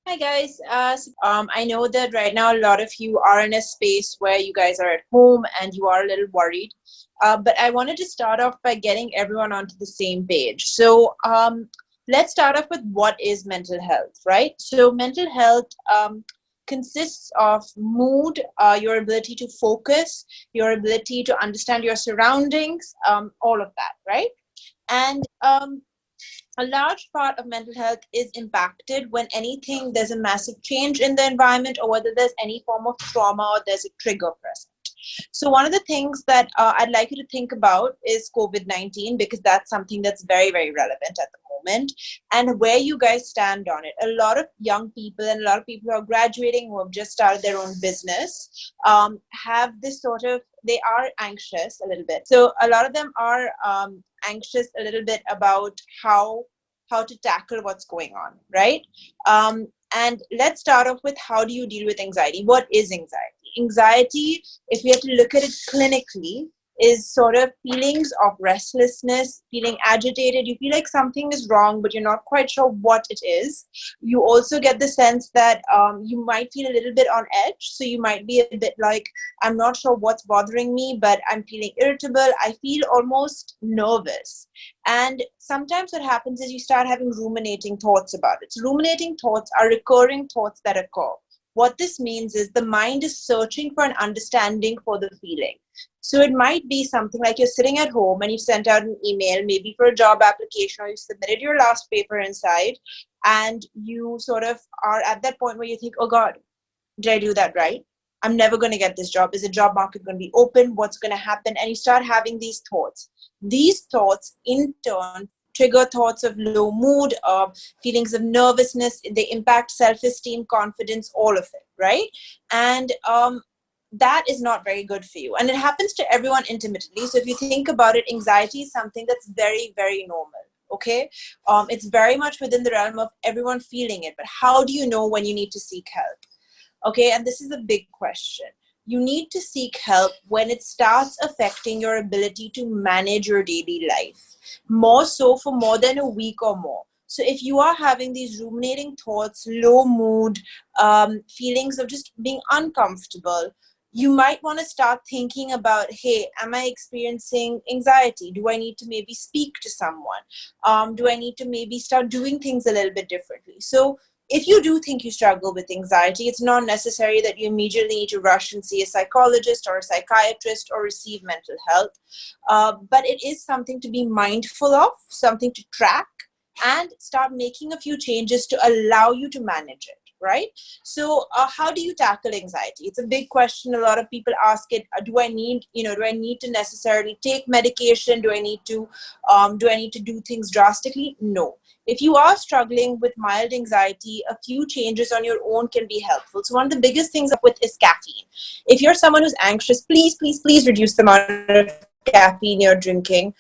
Hi guys. I know that right now a lot of you are in a space where you guys are at home and you are a little worried. But I wanted to start off by getting everyone onto the same page. Let's start off with what is mental health, right? So mental health consists of mood, your ability to focus, your ability to understand your surroundings, all of that, right? And a large part of mental health is impacted when anything there's a massive change in the environment, or whether there's any form of trauma or there's a trigger present. So one of the things that I'd like you to think about is COVID-19, because that's something that's very, very relevant at the moment, and where you guys stand on it. A lot of young people and a lot of people who are graduating, who have just started their own business, have this sort of, they are anxious a little bit. So a lot of them are anxious a little bit about how to tackle what's going on, right? And let's start off with, how do you deal with anxiety? What is anxiety? Anxiety, if we have to look at it clinically, is sort of feelings of restlessness, feeling agitated. You feel like something is wrong, but you're not quite sure what it is. You also get the sense that you might feel a little bit on edge. So you might be a bit like, I'm not sure what's bothering me, but I'm feeling irritable. I feel almost nervous. And sometimes what happens is you start having ruminating thoughts about it. So ruminating thoughts are recurring thoughts that occur. What this means is the mind is searching for an understanding for the feeling. So it might be something like you're sitting at home and you sent out an email, maybe for a job application, or you submitted your last paper inside, and you sort of are at that point where you think, oh God, did I do that right? I'm never going to get this job. Is the job market going to be open? What's going to happen? And you start having these thoughts. These thoughts, in turn, trigger thoughts of low mood, feelings of nervousness. They impact self-esteem, confidence, all of it, right? And that is not very good for you. And it happens to everyone intermittently. So if you think about it, anxiety is something that's very, very normal. Okay. It's very much within the realm of everyone feeling it. But how do you know when you need to seek help? Okay, and this is a big question. You need to seek help when it starts affecting your ability to manage your daily life, more so for more than a week or more. So if you are having these ruminating thoughts, low mood, feelings of just being uncomfortable, you might want to start thinking about, hey, am I experiencing anxiety? Do I need to maybe speak to someone? Do I need to maybe start doing things a little bit differently? So if you do think you struggle with anxiety, it's not necessary that you immediately need to rush and see a psychologist or a psychiatrist or receive mental health. But it is something to be mindful of, something to track, and start making a few changes to allow you to manage it. Right? So how do you tackle anxiety? It's a big question. A lot of people ask it, do I need to necessarily take medication? Do I need to do things drastically? No. If you are struggling with mild anxiety, a few changes on your own can be helpful. So one of the biggest things with is caffeine. If you're someone who's anxious, please, please, please reduce the amount of caffeine you're drinking.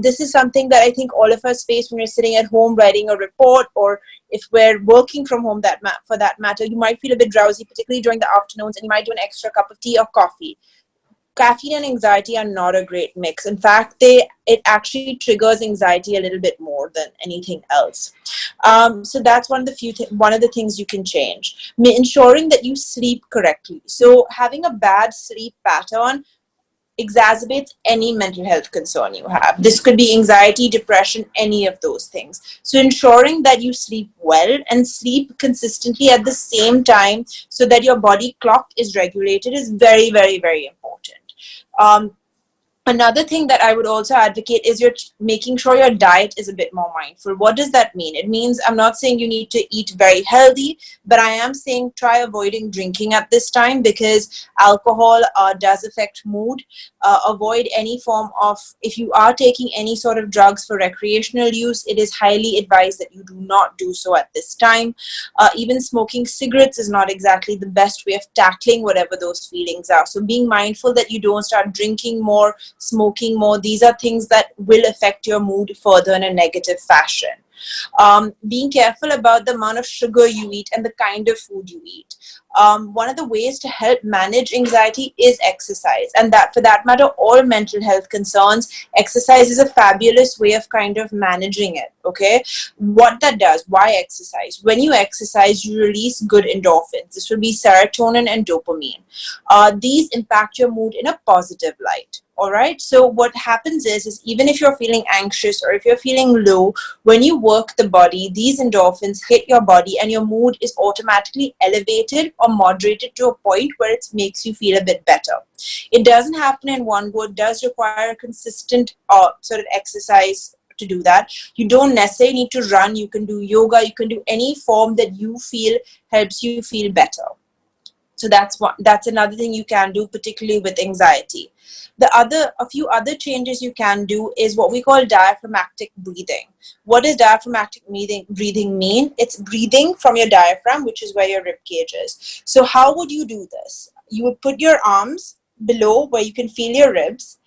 This is something that I think all of us face when we're sitting at home writing a report, or if we're working from home, for that matter. You might feel a bit drowsy, particularly during the afternoons, and you might do an extra cup of tea or coffee. Caffeine and anxiety are not a great mix. In fact, it actually triggers anxiety a little bit more than anything else. So that's one of the things you can change. Ensuring that you sleep correctly. So having a bad sleep pattern exacerbates any mental health concern you have. This could be anxiety, depression, any of those things. So ensuring that you sleep well and sleep consistently at the same time, so that your body clock is regulated, is very, very, very important. Um, Another thing that I would also advocate is you're making sure your diet is a bit more mindful. What does that mean? It means, I'm not saying you need to eat very healthy, but I am saying try avoiding drinking at this time, because alcohol does affect mood. Avoid any form of, if you are taking any sort of drugs for recreational use, it is highly advised that you do not do so at this time. Even smoking cigarettes is not exactly the best way of tackling whatever those feelings are. So being mindful that you don't start drinking more, smoking more. These are things that will affect your mood further in a negative fashion. Being careful about the amount of sugar you eat and the kind of food you eat. One of the ways to help manage anxiety is exercise, and that, for that matter, all mental health concerns, exercise is a fabulous way of kind of managing it. Okay, what that does, why exercise? When you exercise, you release good endorphins. This will be serotonin and dopamine. These impact your mood in a positive light. All right, so what happens is even if you're feeling anxious or if you're feeling low, when you work the body, these endorphins hit your body and your mood is automatically elevated or moderated to a point where it makes you feel a bit better. It doesn't happen in one go. It does require a consistent sort of exercise to do that. You don't necessarily need to run. You can do yoga. You can do any form that you feel helps you feel better. So that's another thing you can do, particularly with anxiety. A few other changes you can do is what we call diaphragmatic breathing. What does diaphragmatic breathing mean? It's breathing from your diaphragm, which is where your rib cage is. So how would you do this? You would put your arms below where you can feel your ribs.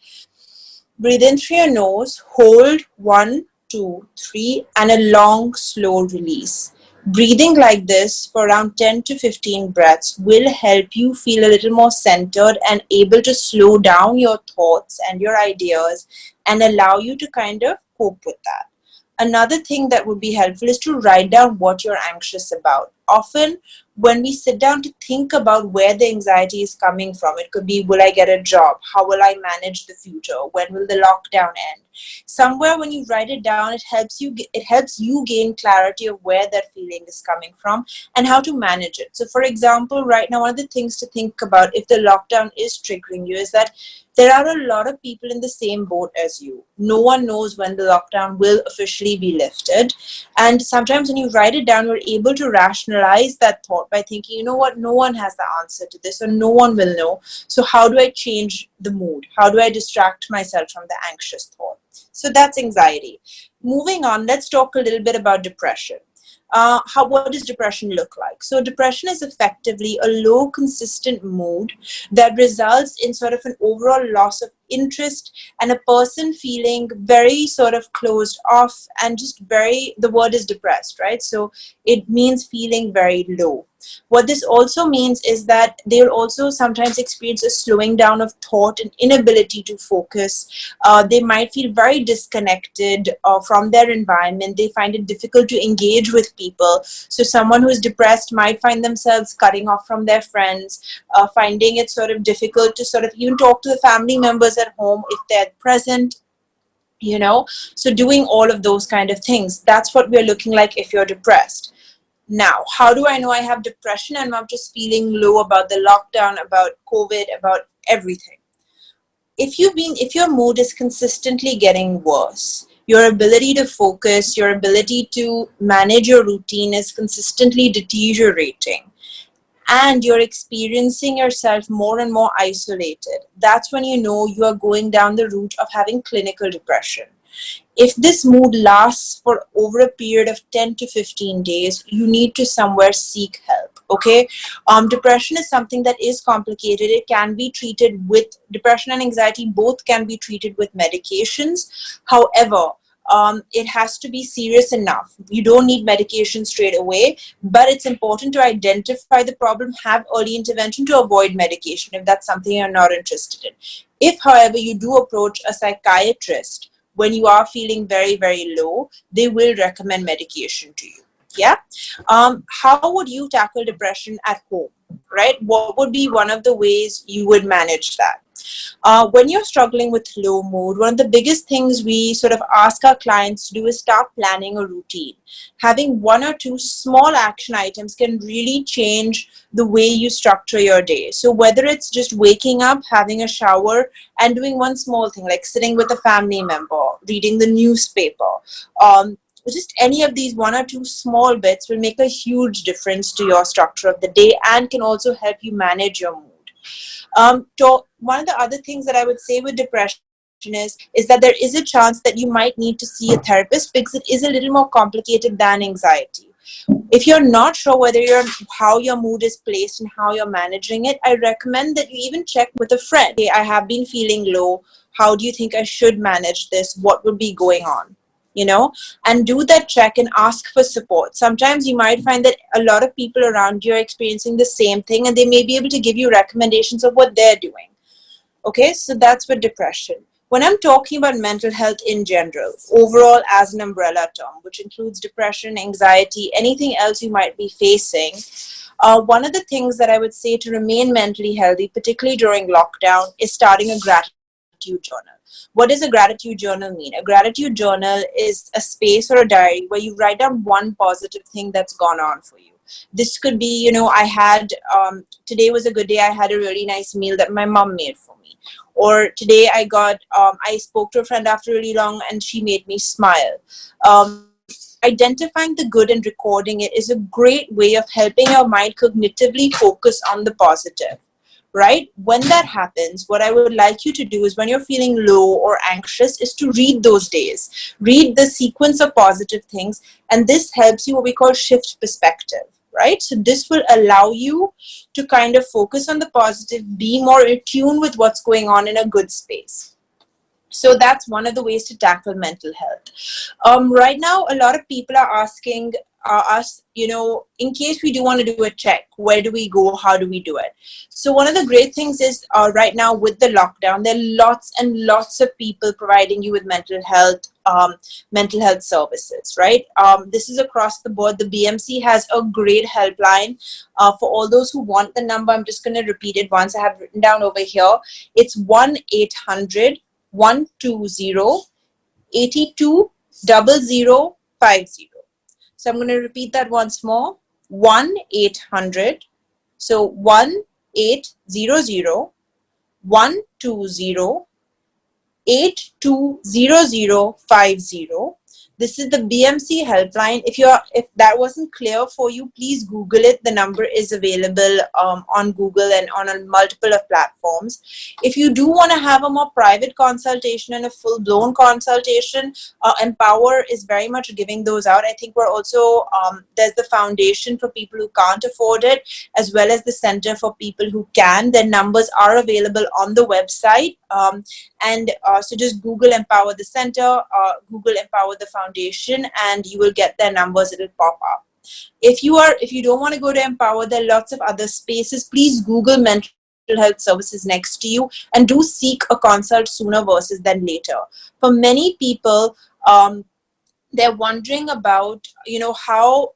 Breathe in through your nose, hold 1, 2, 3, and a long, slow release. Breathing like this for around 10 to 15 breaths will help you feel a little more centered and able to slow down your thoughts and your ideas and allow you to kind of cope with that. Another thing that would be helpful is to write down what you're anxious about. Often, when we sit down to think about where the anxiety is coming from, it could be, will I get a job? How will I manage the future? When will the lockdown end? Somewhere when you write it down, it helps you gain clarity of where that feeling is coming from and how to manage it. So for example, right now, one of the things to think about if the lockdown is triggering you is that there are a lot of people in the same boat as you. No one knows when the lockdown will officially be lifted. And sometimes when you write it down, you're able to rationalize that thought by thinking, you know what, no one has the answer to this or no one will know. So how do I change the mood? How do I distract myself from the anxious thought? So that's anxiety. Moving on, let's talk a little bit about depression. What does depression look like? So depression is effectively a low, consistent mood that results in sort of an overall loss of interest and a person feeling very sort of closed off and just the word is depressed, right? So it means feeling very low. What this also means is that they'll also sometimes experience a slowing down of thought and inability to focus. They might feel very disconnected from their environment. They find it difficult to engage with people. So someone who is depressed might find themselves cutting off from their friends, finding it sort of difficult to sort of even talk to the family members at home if they're present. So doing all of those kind of things, that's what we're looking like if you're depressed. Now, how do I know I have depression and I'm just feeling low about the lockdown, about COVID, about everything? If your mood is consistently getting worse, your ability to focus, your ability to manage your routine is consistently deteriorating, and you're experiencing yourself more and more isolated, that's when you know you are going down the route of having clinical depression. If this mood lasts for over a period of 10 to 15 days, you need to somewhere seek help, okay? Depression is something that is complicated. It can be treated with depression and anxiety, both can be treated with medications. However, it has to be serious enough. You don't need medication straight away, but it's important to identify the problem, have early intervention to avoid medication if that's something you're not interested in. If, however, you do approach a psychiatrist when you are feeling very, very low, they will recommend medication to you. Yeah. How would you tackle depression at home, right? What would be one of the ways you would manage that? When you're struggling with low mood, one of the biggest things we sort of ask our clients to do is start planning a routine. Having 1 or 2 small action items can really change the way you structure your day. So whether it's just waking up, having a shower, and doing one small thing like sitting with a family member, reading the newspaper, just any of these 1 or 2 small bits will make a huge difference to your structure of the day and can also help you manage your mood. One of the other things that I would say with depression is that there is a chance that you might need to see a therapist because it is a little more complicated than anxiety. If you're not sure how your mood is placed and how you're managing it, I recommend that you even check with a friend. Hey, I have been feeling low. How do you think I should manage this? What would be going on? And do that check and ask for support. Sometimes you might find that a lot of people around you are experiencing the same thing and they may be able to give you recommendations of what they're doing. Okay, so that's with depression. When I'm talking about mental health in general, overall as an umbrella term, which includes depression, anxiety, anything else you might be facing, one of the things that I would say to remain mentally healthy, particularly during lockdown, is starting a gratitude journal. What does a gratitude journal mean? A gratitude journal is a space or a diary where you write down one positive thing that's gone on for you. This could be, today was a good day. I had a really nice meal that my mom made for me. Or today I spoke to a friend after really long and she made me smile. Identifying the good and recording it is a great way of helping your mind cognitively focus on the positive, right? When that happens, what I would like you to do is when you're feeling low or anxious is to read those days, read the sequence of positive things, and this helps you what we call shift perspective, right? So this will allow you to kind of focus on the positive, be more attuned with what's going on in a good space. So that's one of the ways to tackle mental health. Right now, a lot of people are asking us, in case we do want to do a check, where do we go? How do we do it? So one of the great things is right now with the lockdown, there are lots and lots of people providing you with mental health services, right? This is across the board. The BMC has a great helpline for all those who want the number. I'm just going to repeat it once. I have written down over here. It's 1-800-120-820050. So I'm going to repeat that once more. 1-800. So 1-800-120-820050. This is the BMC helpline. If that wasn't clear for you, please Google it. The number is available on Google and on a multiple of platforms. If you do want to have a more private consultation and a full-blown consultation, Empower is very much giving those out. I think we're also, there's the foundation for people who can't afford it, as well as the center for people who can. Their numbers are available on the website. So just Google Empower the center, Google Empower the foundation, and you will get their numbers. It'll pop up. If you don't want to go to Empower, there are lots of other spaces. Please Google mental health services next to you and do seek a consult sooner versus than later. For many people, they're wondering about, how,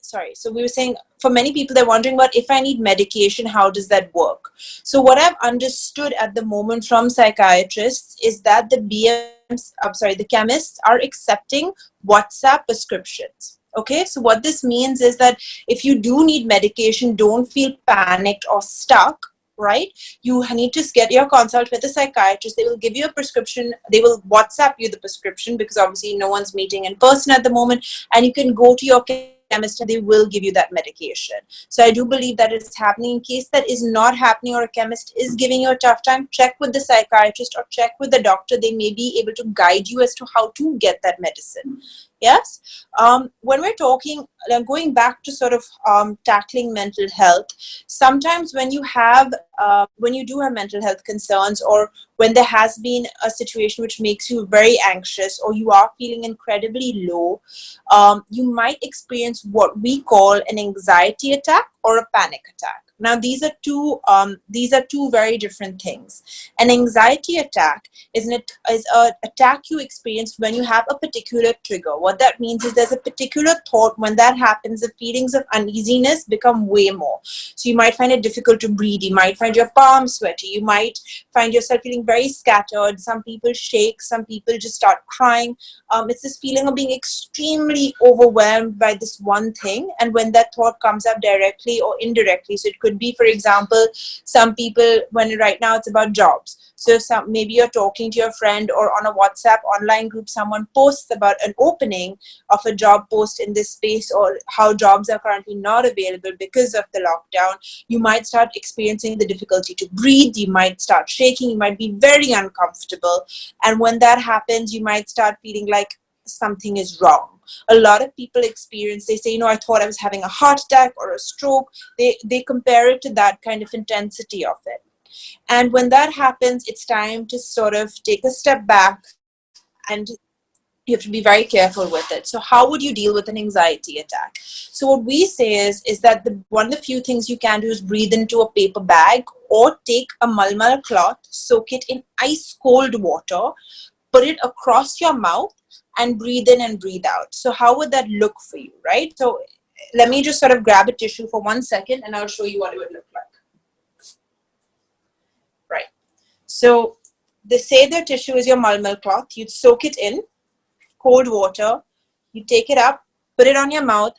so we were saying, for many people, they're wondering about if I need medication, how does that work? So what I've understood at the moment from psychiatrists is that the chemists are accepting WhatsApp prescriptions. Okay, so what this means is that if you do need medication, don't feel panicked or stuck, right? You need to get your consult with a psychiatrist. They will give you a prescription. They will WhatsApp you the prescription because obviously no one's meeting in person at the moment, and you can go to your chemist and they will give you that medication. So I do believe that it's happening. In case that is not happening or a chemist is giving you a tough time, check with the psychiatrist or check with the doctor. They may be able to guide you as to how to get that medicine. Yes. When we're talking, going back to sort of tackling mental health, sometimes when you do have mental health concerns, or when there has been a situation which makes you very anxious, or you are feeling incredibly low, you might experience what we call an anxiety attack or a panic attack. Now, these are two very different things. An anxiety attack is an attack you experience when you have a particular trigger. What that means is there's a particular thought. When that happens, the feelings of uneasiness become way more. So you might find it difficult to breathe. You might find your palms sweaty. You might find yourself feeling very scattered. Some people shake. Some people just start crying. It's this feeling of being extremely overwhelmed by this one thing. And when that thought comes up directly or indirectly, so it could be, for example, some people, when right now it's about jobs. So maybe you're talking to your friend, or on a WhatsApp online group, someone posts about an opening of a job post in this space, or how jobs are currently not available because of the lockdown. You might start experiencing the difficulty to breathe. You might start shaking. You might be very uncomfortable. And when that happens, you might start feeling like something is wrong. A lot of people experience, they say, I thought I was having a heart attack or a stroke. They compare it to that kind of intensity of it. And when that happens, it's time to sort of take a step back and You have to be very careful with it. So how would you deal with an anxiety attack? So what we say is that one of the few things you can do is breathe into a paper bag or take a malmal cloth, soak it in ice cold water, put it across your mouth and breathe in and breathe out. So how would that look for you, right? So let me just sort of grab a tissue for 1 second and I'll show you what it would look like. Right. So they say the tissue is your malmal cloth. You'd soak it in cold water, you take it up, put it on your mouth.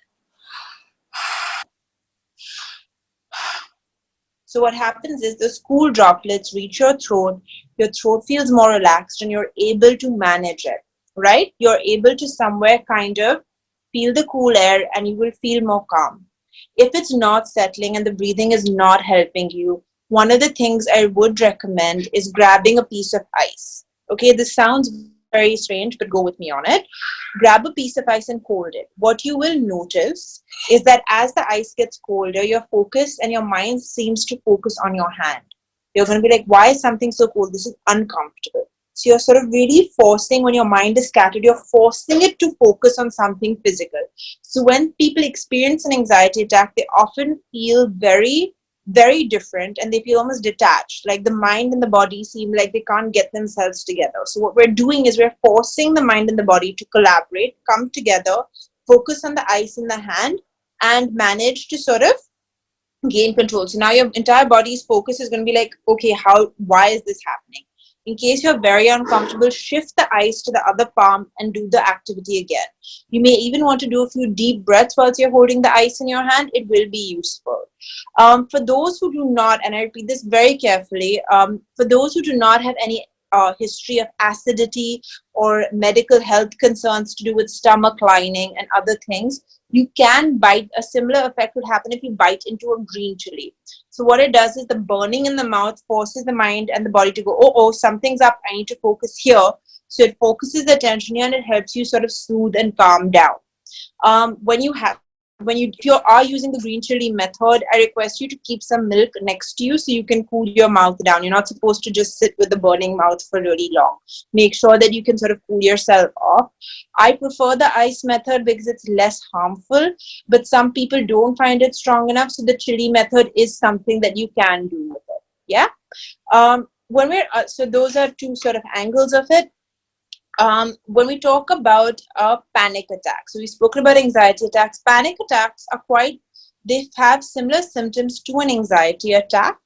So what happens is the cool droplets reach your throat feels more relaxed and you're able to manage it, right? You're able to somewhere kind of feel the cool air and you will feel more calm. If it's not settling and the breathing is not helping you, one of the things I would recommend is grabbing a piece of ice. Okay, this sounds very strange, but go with me on it. Grab a piece of ice and hold it. What you will notice is that as the ice gets colder, your focus and your mind seems to focus on your hand. You're going to be like, why is something so cold? This is uncomfortable. So you're sort of really forcing, when your mind is scattered, you're forcing it to focus on something physical. So when people experience an anxiety attack, they often feel very, very different and they feel almost detached. Like the mind and the body seem like they can't get themselves together. So what we're doing is we're forcing the mind and the body to collaborate, come together, focus on the ice in the hand, and manage to sort of gain control. So now your entire body's focus is going to be like, okay, why is this happening? In case you're very uncomfortable, shift the ice to the other palm and do the activity again. You may even want to do a few deep breaths whilst you're holding the ice in your hand. It will be useful. For those who do not, and I repeat this very carefully, for those who do not have any history of acidity or medical health concerns to do with stomach lining and other things, you can bite. A similar effect would happen if you bite into a green chili. So what it does is the burning in the mouth forces the mind and the body to go, oh, something's up, I need to focus here. So it focuses the attention here and it helps you sort of soothe and calm down. If you are using the green chili method, I request you to keep some milk next to you so you can cool your mouth down. You're not supposed to just sit with the burning mouth for really long. Make sure that you can sort of cool yourself off. I prefer the ice method because it's less harmful, but some people don't find it strong enough. So the chili method is something that you can do with it. Yeah. So those are two sort of angles of it. When we talk about a panic attack, so we've spoken about anxiety attacks. Panic attacks they have similar symptoms to an anxiety attack,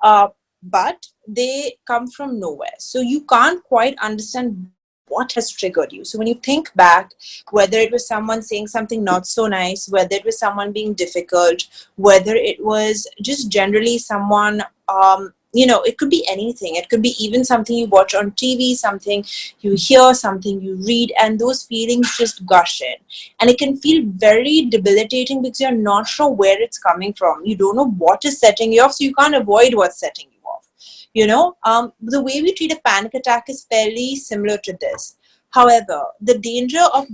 but they come from nowhere. So you can't quite understand what has triggered you. So when you think back, whether it was someone saying something not so nice, whether it was someone being difficult, whether it was just generally someone, it could be anything. It could be even something you watch on TV, something you hear, something you read, and those feelings just gush in. And it can feel very debilitating because you're not sure where it's coming from. You don't know what is setting you off, so you can't avoid what's setting you off. The way we treat a panic attack is fairly similar to this. However, the danger of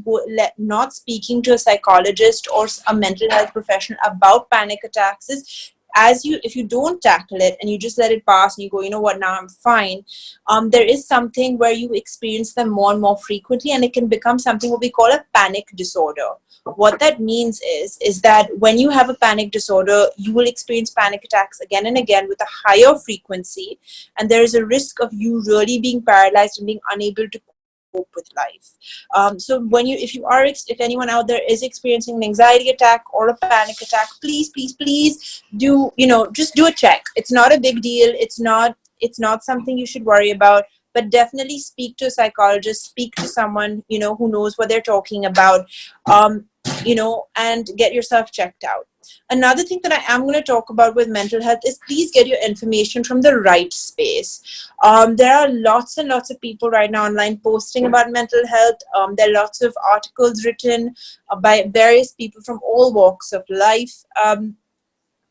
not speaking to a psychologist or a mental health professional about panic attacks is, if you don't tackle it and you just let it pass and you go, you know what, now I'm fine, there is something where you experience them more and more frequently, and it can become something what we call a panic disorder. What that means is that when you have a panic disorder, you will experience panic attacks again and again with a higher frequency, and there is a risk of you really being paralyzed and being unable to cope with life. So if anyone out there is experiencing an anxiety attack or a panic attack, please just do a check. It's not a big deal. It's not something you should worry about, but definitely speak to a psychologist, speak to someone who knows what they're talking about, and get yourself checked out. Another thing that I am going to talk about with mental health is please get your information from the right space. There are lots and lots of people right now online posting about mental health. There are lots of articles written by various people from all walks of life.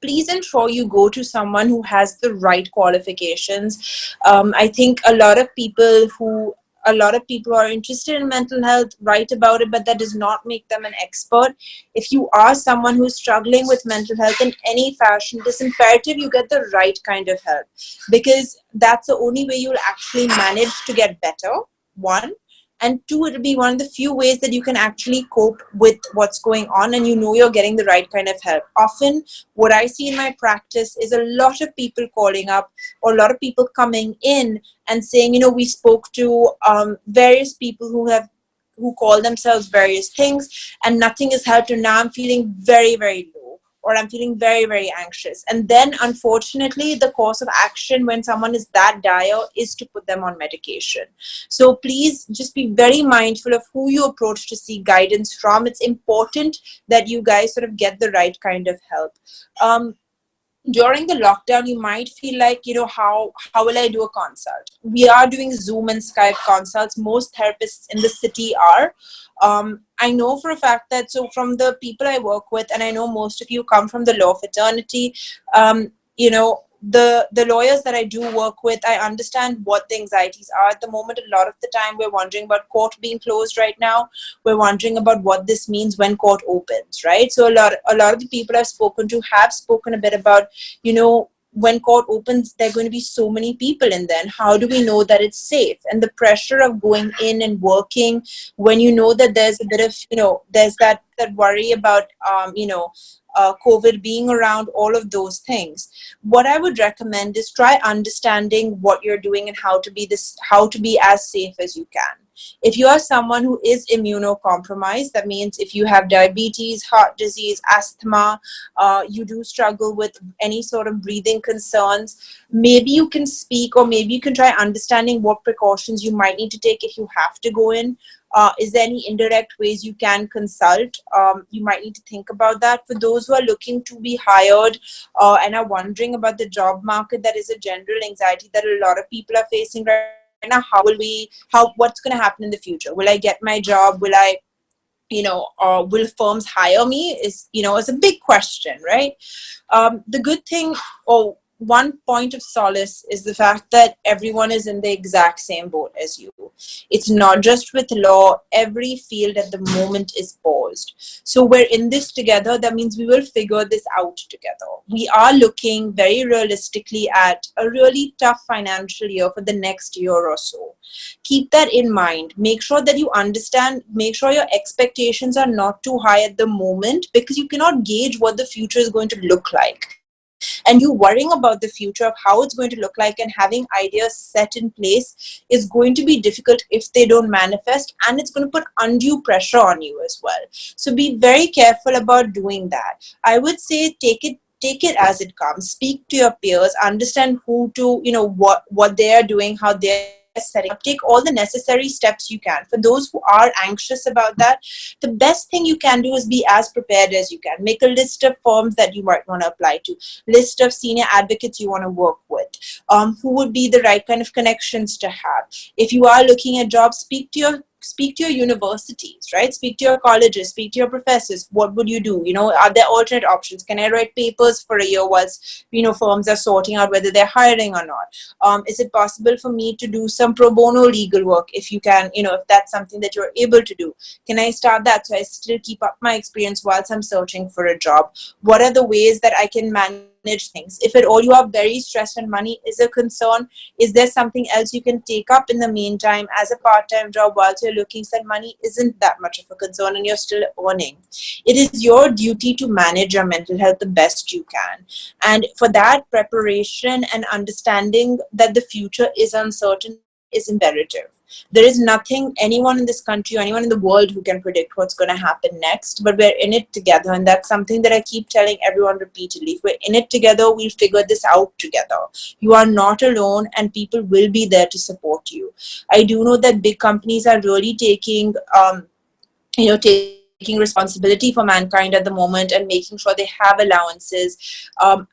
Please ensure you go to someone who has the right qualifications. I think a lot of people who are interested in mental health write about it, but that does not make them an expert. If you are someone who's struggling with mental health in any fashion, it is imperative you get the right kind of help, because that's the only way you'll actually manage to get better, one. and two, it'll be one of the few ways that you can actually cope with what's going on, and you know you're getting the right kind of help. Often what I see in my practice is a lot of people calling up, or a lot of people coming in and saying, we spoke to various people who call themselves various things, and nothing has helped, and now I'm feeling very, very low, or I'm feeling very, very anxious. And then unfortunately the course of action when someone is that dire is to put them on medication. So please just be very mindful of who you approach to seek guidance from. It's important that you guys sort of get the right kind of help. During the lockdown, you might feel like, how will I do a consult? We are doing Zoom and Skype consults. Most therapists in the city are. I know for a fact that, so from the people I work with, and I know most of you come from the law fraternity, the lawyers that I do work with, I understand what the anxieties are at the moment. A lot of the time we're wondering about court being closed right now. We're wondering about what this means when court opens, right? So a lot of the people I've spoken to have spoken a bit about, when court opens, there are going to be so many people in there, and how do we know that it's safe? And the pressure of going in and working when you know that there's a bit of, there's that worry about, COVID being around, all of those things. What I would recommend is try understanding what you're doing and how to be as safe as you can. If you are someone who is immunocompromised, that means if you have diabetes, heart disease, asthma, you do struggle with any sort of breathing concerns, maybe you can speak, or maybe you can try understanding what precautions you might need to take if you have to go in. Is there any indirect ways you can consult? You might need to think about that. For those who are looking to be hired and are wondering about the job market, that is a general anxiety that a lot of people are facing right now. What's going to happen in the future? Will I get my job? Will I, will firms hire me? Is a big question, right? The good thing, or one point of solace, is the fact that everyone is in the exact same boat as you. It's not just with law. Every field at the moment is paused. So we're in this together. That means we will figure this out together. We are looking very realistically at a really tough financial year for the next year or so. Keep that in mind. Make sure that you understand, make sure your expectations are not too high at the moment, because you cannot gauge what the future is going to look like. And you worrying about the future of how it's going to look like and having ideas set in place is going to be difficult if they don't manifest, and it's going to put undue pressure on you as well. So be very careful about doing that. I would say take it as it comes. Speak to your peers, understand who to, what they are doing, how they're setting up. Take all the necessary steps you can. For those who are anxious about that, the best thing you can do is be as prepared as you can. Make a list of firms that you might want to apply to, list of senior advocates you want to work with, who would be the right kind of connections to have. If you are looking at jobs, speak to your universities, right? Speak to your colleges, speak to your professors. What would you do? Are there alternate options? Can I write papers for a year whilst, firms are sorting out whether they're hiring or not? Is it possible for me to do some pro bono legal work? If you can, if that's something that you're able to do, can I start that so I still keep up my experience whilst I'm searching for a job? What are the ways that I can manage things? If at all you are very stressed and money is a concern, is there something else you can take up in the meantime as a part-time job whilst you're looking, so that money isn't that much of a concern and you're still earning? It is your duty to manage your mental health the best you can. And for that, preparation and understanding that the future is uncertain is imperative. There is nothing anyone in this country or anyone in the world who can predict what's going to happen next, but we're in it together. And that's something that I keep telling everyone repeatedly. If we're in it together, we'll figure this out together. You are not alone, and people will be there to support you. I do know that big companies are really taking responsibility for mankind at the moment and making sure they have allowances.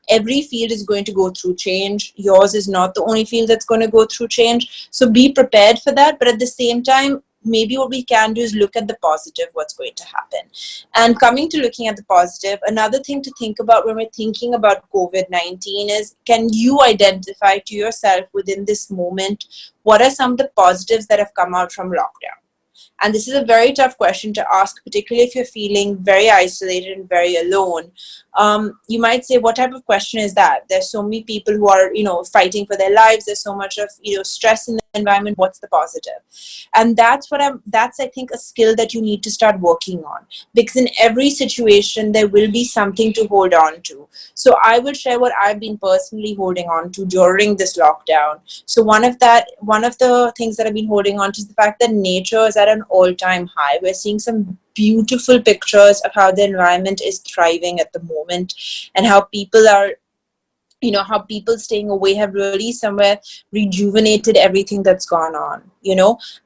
Every field is going to go through change. Yours is not the only field that's going to go through change. So be prepared for that. But at the same time, maybe what we can do is look at the positive, what's going to happen. And coming to looking at the positive, another thing to think about when we're thinking about COVID-19 is, can you identify to yourself within this moment, what are some of the positives that have come out from lockdown? And this is a very tough question to ask, particularly if you're feeling very isolated and very alone. You might say, what type of question is that? There's so many people who are, fighting for their lives. There's so much of, stress in the environment. What's the positive? And that's I think a skill that you need to start working on, because in every situation there will be something to hold on to. So I will share what I've been personally holding on to during this lockdown. So one of the things that I've been holding on to is the fact that nature is at an all-time high. We're seeing some beautiful pictures of how the environment is thriving at the moment, and how people are, how people staying away have really somewhere rejuvenated everything that's gone on,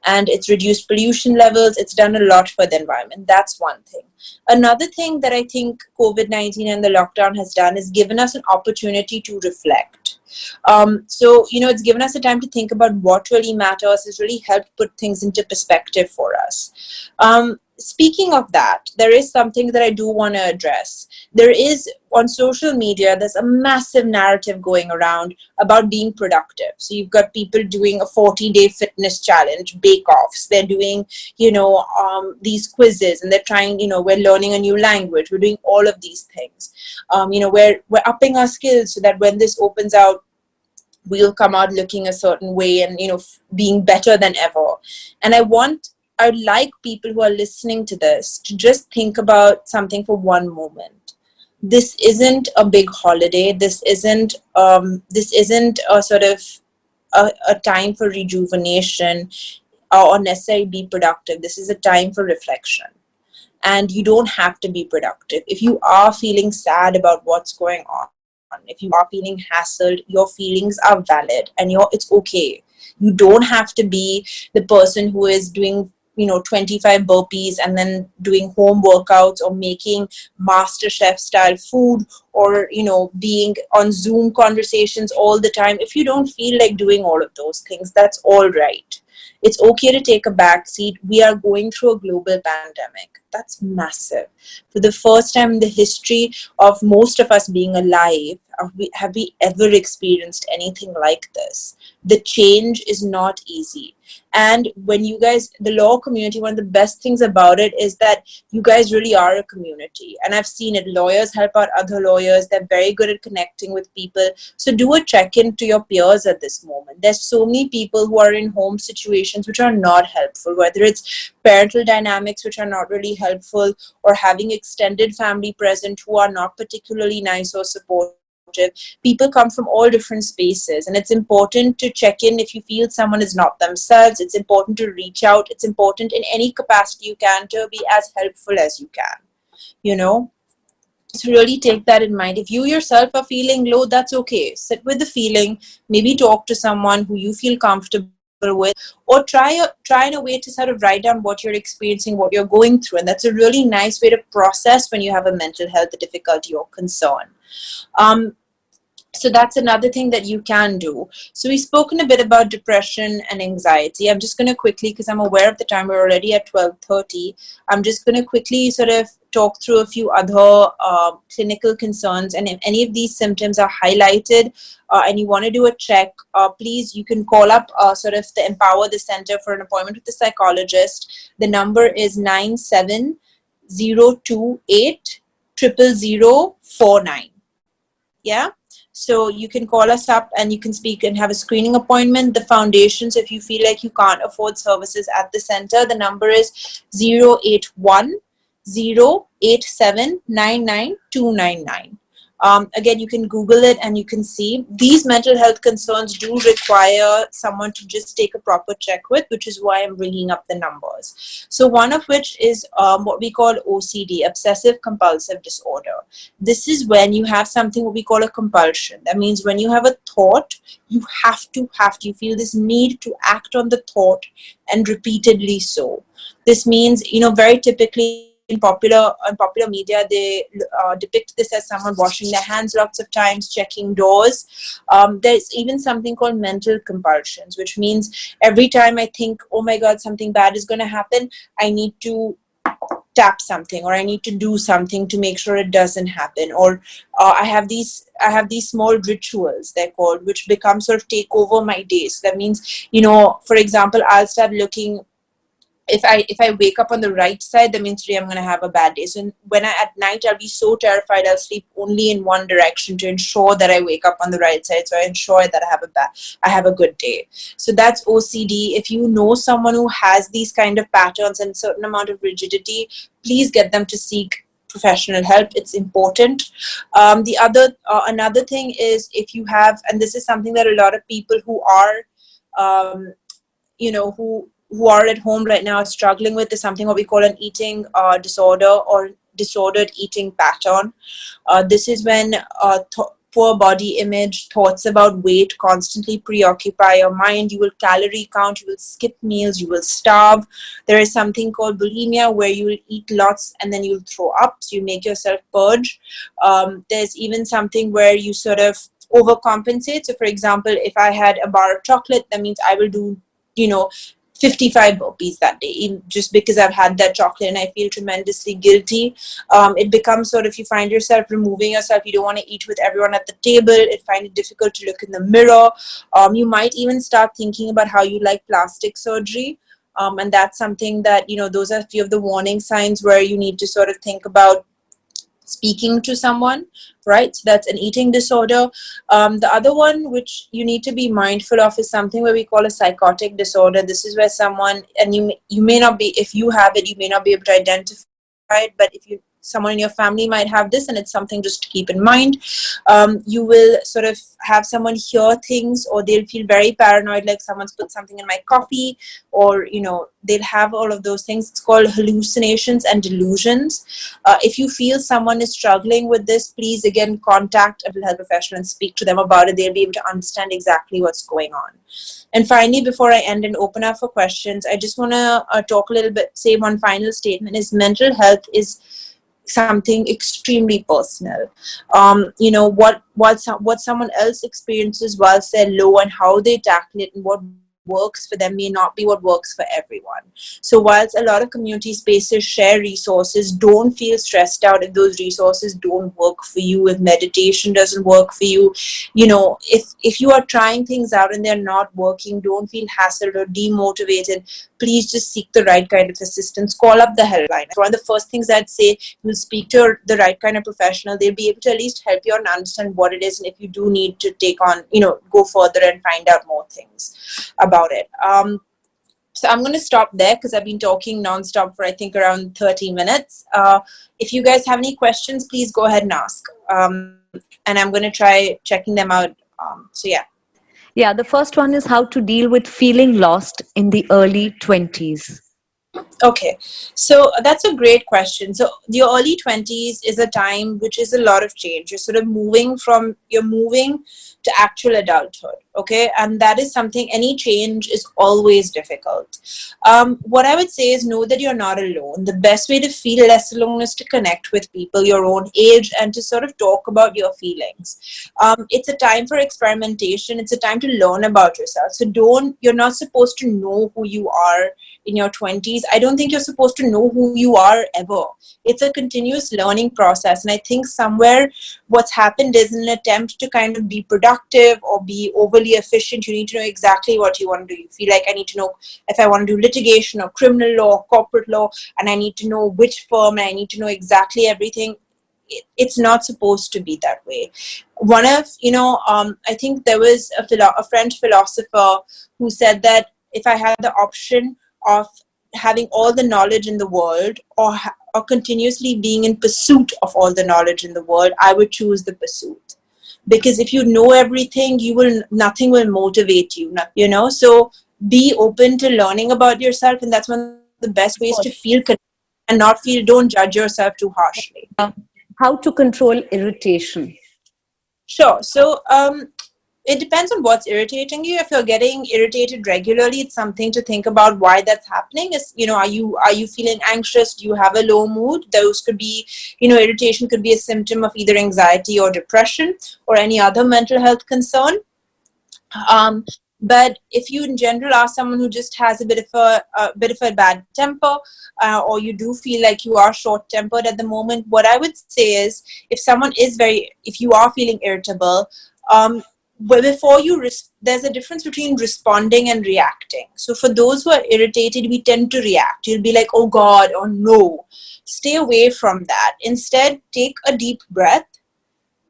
and it's reduced pollution levels. It's done a lot for the environment. That's one thing. Another thing that I think COVID-19 and the lockdown has done is given us an opportunity to reflect. So, it's given us a time to think about what really matters. It's really helped put things into perspective for us. Speaking of that, there is something that I do want to address. There is, on social media, there's a massive narrative going around about being productive. So you've got people doing a 40-day fitness challenge, bake-offs. They're doing, these quizzes, and they're trying, we're learning a new language. We're doing all of these things. We're upping our skills so that when this opens out, we'll come out looking a certain way and, being better than ever. And I'd like people who are listening to this to just think about something for one moment. This isn't a big holiday. This isn't a sort of a time for rejuvenation or necessarily be productive. This is a time for reflection. And you don't have to be productive. If you are feeling sad about what's going on, if you are feeling hassled, your feelings are valid, and it's okay. You don't have to be the person who is doing 25 burpees and then doing home workouts, or making MasterChef style food, or being on Zoom conversations all the time. If you don't feel like doing all of those things, that's all right. It's okay to take a back seat. We are going through a global pandemic. That's massive. For the first time in the history of most of us being alive, have we ever experienced anything like this? The change is not easy. And when you guys, the law community, one of the best things about it is that you guys really are a community. And I've seen it. Lawyers help out other lawyers. They're very good at connecting with people. So do a check-in to your peers at this moment. There's so many people who are in home situations which are not helpful, whether it's parental dynamics which are not really helpful, or having extended family present who are not particularly nice or supportive. People come from all different spaces, and it's important to check in if you feel someone is not themselves. It's important to reach out. It's important in any capacity you can to be as helpful as you can, So really take that in mind. If you yourself are feeling low, that's okay. Sit with the feeling, maybe talk to someone who you feel comfortable with, or try in a way to sort of write down what you're experiencing, what you're going through. And that's a really nice way to process when you have a mental health difficulty or concern. So that's another thing that you can do. So we've spoken a bit about depression and anxiety. I'm just going to quickly, because I'm aware of the time, we're already at 12:30. I'm just going to quickly sort of talk through a few other clinical concerns. And if any of these symptoms are highlighted and you want to do a check, please, you can call up sort of the Empower the Center for an appointment with a psychologist. The number is 97028 00049. Yeah. So you can call us up and you can speak and have a screening appointment. The foundations, if you feel like you can't afford services at the center, the number is 081 087 99299. Again, you can Google it and you can see these mental health concerns do require someone to just take a proper check with, which is why I'm bringing up the numbers. So one of which is what we call OCD, obsessive-compulsive disorder. This is when you have something what we call a compulsion. That means when you have a thought, you feel this need to act on the thought, and repeatedly so. This means, very typically, in popular media, they depict this as someone washing their hands lots of times, checking doors. There's even something called mental compulsions, which means every time I think, oh my God, something bad is going to happen, I need to tap something, or I need to do something to make sure it doesn't happen. Or I have these small rituals, they're called, which become sort of take over my day. So that means, for example, I'll start looking if I wake up on the right side, that means today I'm going to have a bad day. So when at night, I'll be so terrified, I'll sleep only in one direction to ensure that I wake up on the right side. So I ensure that I have a good day. So that's OCD. If you know someone who has these kind of patterns and certain amount of rigidity, please get them to seek professional help. It's important. Another thing is, if you have, and this is something that a lot of people who are, who are at home right now are struggling with, is something what we call an eating disorder or disordered eating pattern. This is when poor body image, thoughts about weight constantly preoccupy your mind. You will calorie count, you will skip meals, you will starve. There is something called bulimia, where you will eat lots and then you'll throw up, so you make yourself purge. There's even something where you sort of overcompensate. So for example, if I had a bar of chocolate, that means I will do 55 burpees that day, just because I've had that chocolate and I feel tremendously guilty. It becomes sort of, you find yourself removing yourself. You don't want to eat with everyone at the table. It find it difficult to look in the mirror. You might even start thinking about how you like plastic surgery. And that's something that, those are a few of the warning signs where you need to sort of think about speaking to someone, right? So that's an eating disorder. The other one which you need to be mindful of is something where we call a psychotic disorder. This is where someone, and you may not be, if you have it, you may not be able to identify it, but if someone in your family might have this, and it's something just to keep in mind. You will sort of have someone hear things, or they'll feel very paranoid, like someone's put something in my coffee, or they'll have all of those things. It's called hallucinations and delusions. If you feel someone is struggling with this, please again contact a mental health professional and speak to them about it. They'll be able to understand exactly what's going on. And finally, before I end and open up for questions, I just want to talk a little bit, say one final statement, is mental health is something extremely personal. What someone else experiences whilst they're low, and how they tackle it, and what works for them may not be what works for everyone. So whilst a lot of community spaces share resources, don't feel stressed out if those resources don't work for you, if meditation doesn't work for you. If you are trying things out and they're not working, don't feel hassled or demotivated. Please just seek the right kind of assistance. Call up the helpline. One of the first things I'd say, you'll speak to the right kind of professional. They'll be able to at least help you and understand what it is, and if you do need to take on, go further and find out more things about it. So I'm going to stop there because I've been talking nonstop for I think around 30 minutes. If you guys have any questions, please go ahead and ask. And I'm going to try checking them out. So yeah. Yeah, the first one is how to deal with feeling lost in the early 20s. Okay, so that's a great question. So the early 20s is a time which is a lot of change. You're moving to actual adulthood, okay? And that is something, any change is always difficult. What I would say is, know that you're not alone. The best way to feel less alone is to connect with people your own age and to sort of talk about your feelings. It's a time for experimentation. It's a time to learn about yourself. So you're not supposed to know who you are in your 20s. I don't think you're supposed to know who you are ever. It's a continuous learning process. And I think somewhere what's happened is, in an attempt to kind of be productive or be overly efficient, you need to know exactly what you want to do. You feel like, I need to know if I want to do litigation or criminal law or corporate law, and I need to know which firm, and I need to know exactly everything. It's not supposed to be that way. One of, I think there was a French philosopher who said that if I had the option of having all the knowledge in the world, or continuously being in pursuit of all the knowledge in the world, I would choose the pursuit. Because if you know everything, nothing will motivate you, so be open to learning about yourself, and that's one of the best ways to feel connected and don't judge yourself too harshly. How to control irritation? Sure. So it depends on what's irritating you. If you're getting irritated regularly, it's something to think about why that's happening. Are you feeling anxious? Do you have a low mood? Those could be, irritation could be a symptom of either anxiety or depression or any other mental health concern. But if you in general are someone who just has a bit of a bad temper, or you do feel like you are short-tempered at the moment, what I would say is, if you are feeling irritable, there's a difference between responding and reacting. So for those who are irritated, we tend to react. You'll be like, oh God, or no. Stay away from that. Instead, take a deep breath,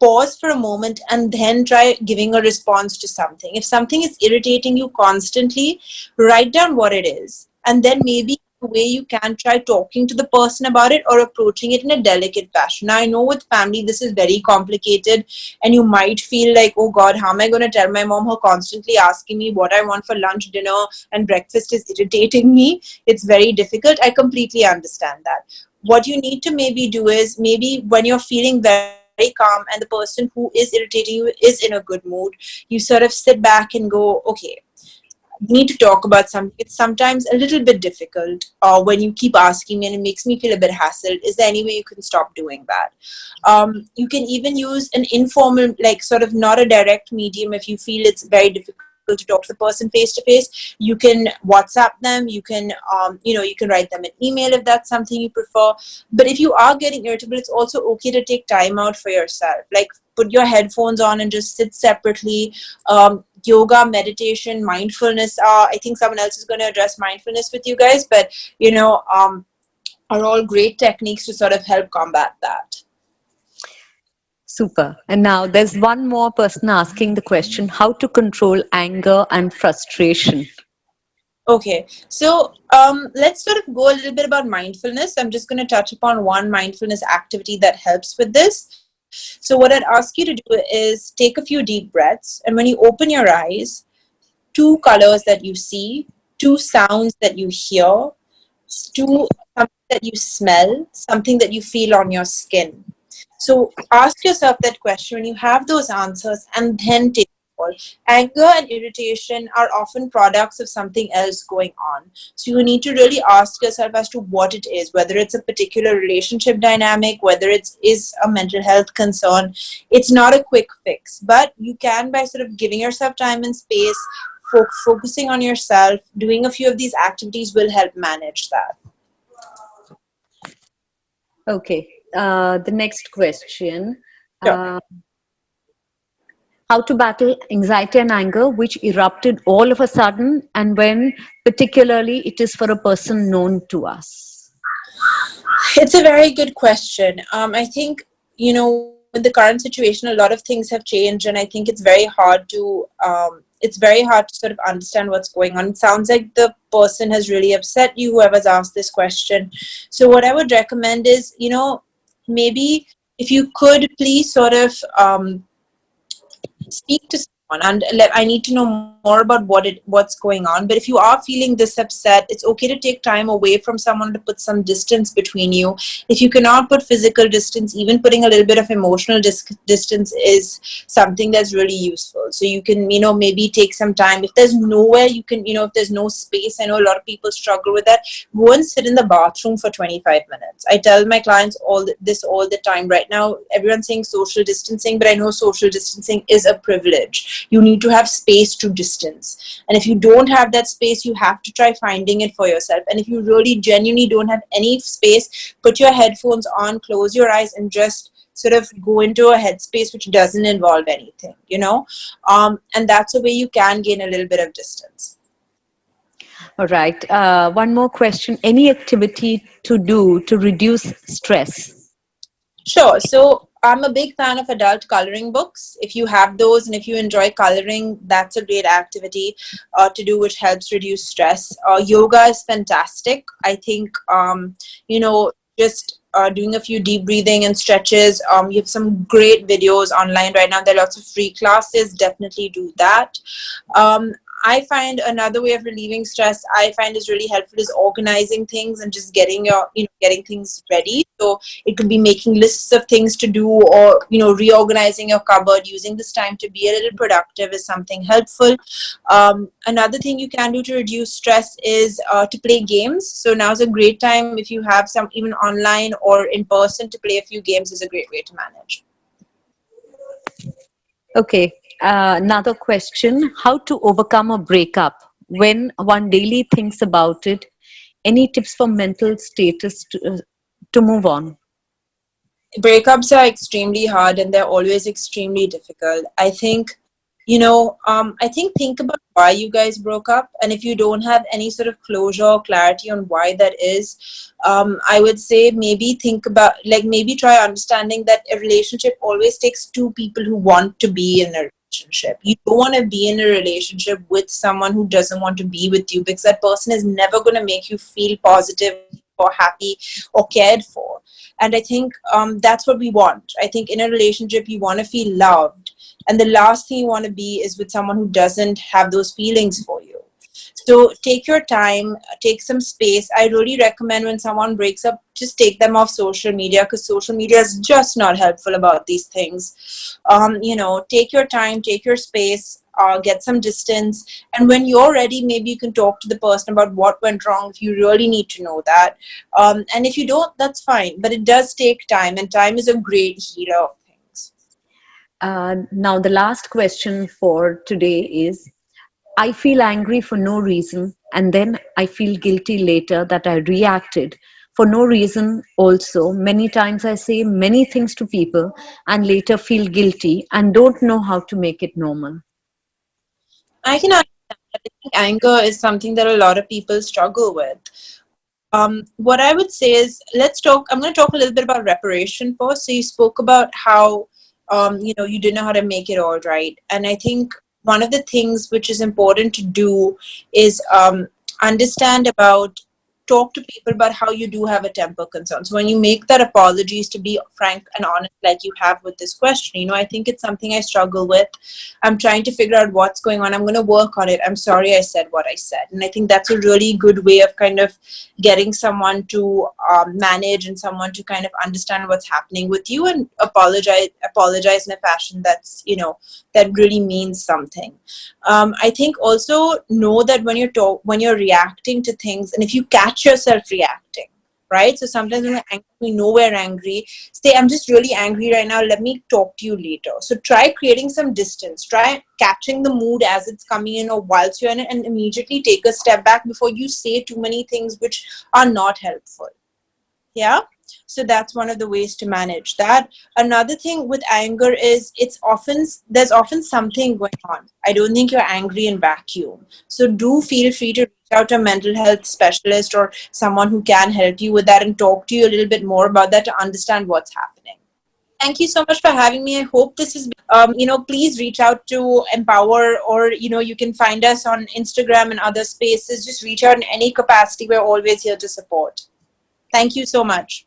pause for a moment, and then try giving a response to something. If something is irritating you constantly, write down what it is, and then maybe the way you can try talking to the person about it or approaching it in a delicate fashion. Now, I know with family this is very complicated, and you might feel like, oh God, how am I going to tell my mom who constantly asking me what I want for lunch, dinner, and breakfast is irritating me? It's very difficult. I completely understand that. What you need to maybe do is, maybe when you're feeling very calm and the person who is irritating you is in a good mood, you sort of sit back and go, okay, we need to talk about something. It's sometimes a little bit difficult when you keep asking me, and it makes me feel a bit hassled. Is there any way you can stop doing that? You can even use an informal, like sort of not a direct medium if you feel it's very difficult to talk to the person face to face. You can WhatsApp them. You can write them an email if that's something you prefer. But if you are getting irritable, it's also okay to take time out for yourself. Like, put your headphones on and just sit separately. Yoga, meditation, mindfulness. I think someone else is going to address mindfulness with you guys, but are all great techniques to sort of help combat that. Super. And now there's one more person asking the question, how to control anger and frustration. Okay, so let's sort of go a little bit about mindfulness. I'm just going to touch upon one mindfulness activity that helps with this. So what I'd ask you to do is take a few deep breaths, and when you open your eyes, two colors that you see, two sounds that you hear, something that you smell, something that you feel on your skin. So ask yourself that question when you have those answers, and then take a call. Anger and irritation are often products of something else going on. So you need to really ask yourself as to what it is, whether it's a particular relationship dynamic, whether it is a mental health concern. It's not a quick fix, but you can, by sort of giving yourself time and space, focusing on yourself, doing a few of these activities will help manage that. Okay. The next question. Sure. How to battle anxiety and anger which erupted all of a sudden, and when particularly it is for a person known to us? It's a very good question. I think, with the current situation, a lot of things have changed, and I think it's very hard to sort of understand what's going on. It sounds like the person has really upset you, whoever's asked this question. So what I would recommend is, maybe if you could please sort of speak to someone, and I need to know more about what's going on. But if you are feeling this upset, it's okay to take time away from someone, to put some distance between you. If you cannot put physical distance, even putting a little bit of emotional distance is something that's really useful. So you can, maybe take some time. If there's nowhere you can, if there's no space, I know a lot of people struggle with that, go and sit in the bathroom for 25 minutes. I tell my clients all the time. Right now, everyone's saying social distancing, but I know social distancing is a privilege. You need to have space to distance. And if you don't have that space, you have to try finding it for yourself. And if you really genuinely don't have any space, put your headphones on, close your eyes, and just sort of go into a headspace which doesn't involve anything, and that's a way you can gain a little bit of distance. All right. One more question. Any activity to do to reduce stress? Sure. So I'm a big fan of adult coloring books. If you have those and if you enjoy coloring, that's a great activity to do, which helps reduce stress. Yoga is fantastic. I think, just doing a few deep breathing and stretches. You have some great videos online right now. There are lots of free classes. Definitely do that. I find another way of relieving stress I find is really helpful is organizing things and just getting getting things ready. So it could be making lists of things to do, or reorganizing your cupboard. Using this time to be a little productive is something helpful. Another thing you can do to reduce stress is to play games. So now's a great time, if you have some even online or in person, to play a few games is a great way to manage. Okay. Another question. How to overcome a breakup when one daily thinks about it? Any tips for mental status to move on? Breakups are extremely hard, and they're always extremely difficult. I think I think about why you guys broke up, and if you don't have any sort of closure or clarity on why that is, I would say maybe think about, like, maybe try understanding that a relationship always takes two people who want to be in a relationship. You don't want to be in a relationship with someone who doesn't want to be with you, because that person is never going to make you feel positive or happy or cared for. And I think that's what we want. I think in a relationship, you want to feel loved. And the last thing you want to be is with someone who doesn't have those feelings for you. So take your time, take some space. I really recommend when someone breaks up, just take them off social media, because social media is just not helpful about these things. Take your time, take your space, get some distance. And when you're ready, maybe you can talk to the person about what went wrong if you really need to know that. And if you don't, that's fine. But it does take time, and time is a great healer of things. Now, the last question for today is, I feel angry for no reason, and then I feel guilty later that I reacted for no reason. Also, many times I say many things to people and later feel guilty and don't know how to make it normal. I can understand that. I think anger is something that a lot of people struggle with. What I would say is, let's talk. I'm going to talk a little bit about reparation first. So you spoke about how, you didn't know how to make it all right, and I think one of the things which is important to do is understand about talk to people about how you do have a temper concern. So when you make that apologies, to be frank and honest, like you have with this question, I think it's something I struggle with. I'm trying to figure out what's going on. I'm going to work on it. I'm sorry I said what I said. And I think that's a really good way of kind of getting someone to manage, and someone to kind of understand what's happening with you, and apologize in a fashion that's, that really means something. I think also know that when you're reacting to things, and if you catch yourself reacting, right? So sometimes when we're angry, we know we're angry. Say, I'm just really angry right now. Let me talk to you later. So try creating some distance. Try catching the mood as it's coming in, or whilst you're in it, and immediately take a step back before you say too many things which are not helpful. Yeah. So that's one of the ways to manage that. Another thing with anger is, there's often something going on. I don't think you're angry in vacuum. So do feel free to reach out to a mental health specialist or someone who can help you with that, and talk to you a little bit more about that to understand what's happening. Thank you so much for having me. I hope this is, please reach out to Empower, or, you can find us on Instagram and other spaces. Just reach out in any capacity. We're always here to support. Thank you so much.